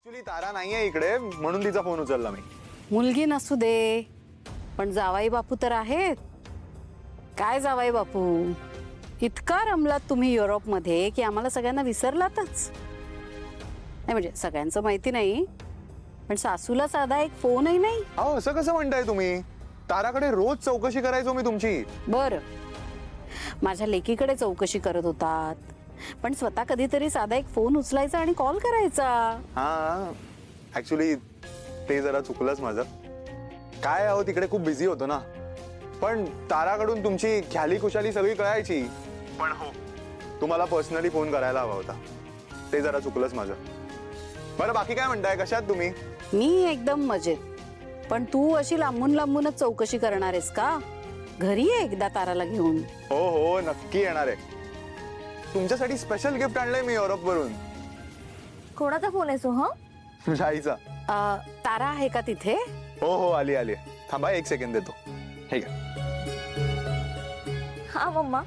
Actually तारा नाहीये इकडे म्हणून तिचा फोन उचलला मी. मुलगी नसू दे पण जावाई बापू तर आहेत. काय जावाई बापू, इतका रमलात तुम्ही युरोपमध्ये की आम्हाला सगळ्यांना विसरलातच. नाही म्हणजे सगळ्यांचं माहिती नाही पण सासूला साधा एक फोनही नाही. अहो असं कसं म्हणताय तुम्ही? ताराकडे रोज चौकशी करायचो मी तुमची. बर, माझ्या लेकीकडे चौकशी करत होतात पण स्वतः कधीतरी साधा एक फोन उचलायचा आणि कॉल करायचा. हा ऍक्च्युली ते जरा चुकलंच माझं. काय अहो तिकडे खूप बिझी होतो ना. पण ताराकडून तुमची ख्याली खुशाली सगळी कळायची. पण हो तुम्हाला पर्सनली फोन करायला हवा होता. ते जरा चुकलंच माझं. बरं बाकी काय म्हणताय, कशात तुम्ही? मी एकदम मजेत. पण तू अशी लांबून लांबूनच चौकशी करणार आहेस का? घरी ये एकदा ताराला घेऊन. हो हो नक्की येणार आहे. तुमच्यासाठी स्पेशल गिफ्ट आणलंय मी युरोप वरून. कोणाचा फोन आहे सोहम? आईचा. तारा आहे का तिथे? हो हो आली आली. थांबा एक सेकंड देतो. हे घ्या. हा मम्मा.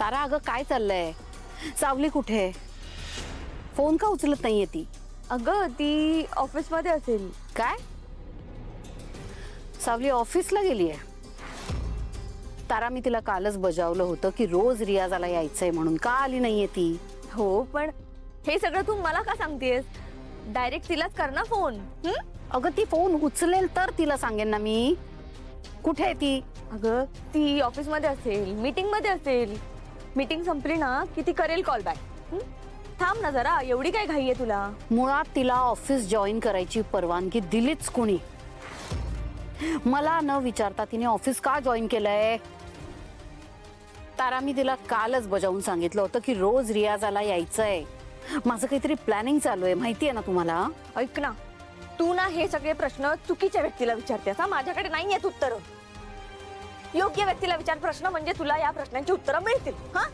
तारा अगं काय चाललंय? सावली कुठे? फोन का उचलत नाहीये ती? अगं ती ऑफिस मध्ये असेल. काय? सावली ऑफिसला गेलीये? तारा मी तिला कालच बजावलं होतं की रोज रियाजाला यायचंय म्हणून. का आली नाहीये ती? हो पण हे सगळं तू मला का सांगतेस? डायरेक्ट तिलाच कर ना फोन. अगं ती फोन उचलेल तर तिला सांगेन ना मी. कुठे आहे ती? अगं ती ऑफिस मध्ये असेल, मीटिंग मध्ये असेल. मीटिंग संपली ना की ती करेल कॉल बॅक. थांब ना जरा, एवढी काय घाई आहे तुला? मुळात तिला ऑफिस जॉईन करायची परवानगी दिलीच कोणी? मला न विचारता तिने ऑफिस का जॉईन केलंय? तारा मी तिला कालच बजावून सांगितलं होतं की रोज रियाजाला यायचंय. माझं काहीतरी प्लॅनिंग चालू आहे, माहितीये ना तुम्हाला? ऐक ना, तू ना हे सगळे प्रश्न चुकीच्या व्यक्तीला विचारतेस. हा माझ्याकडे नाही आहेत उत्तर. योग्य व्यक्तीला विचार प्रश्न म्हणजे तुला या प्रश्नांची उत्तरं मिळतील. हा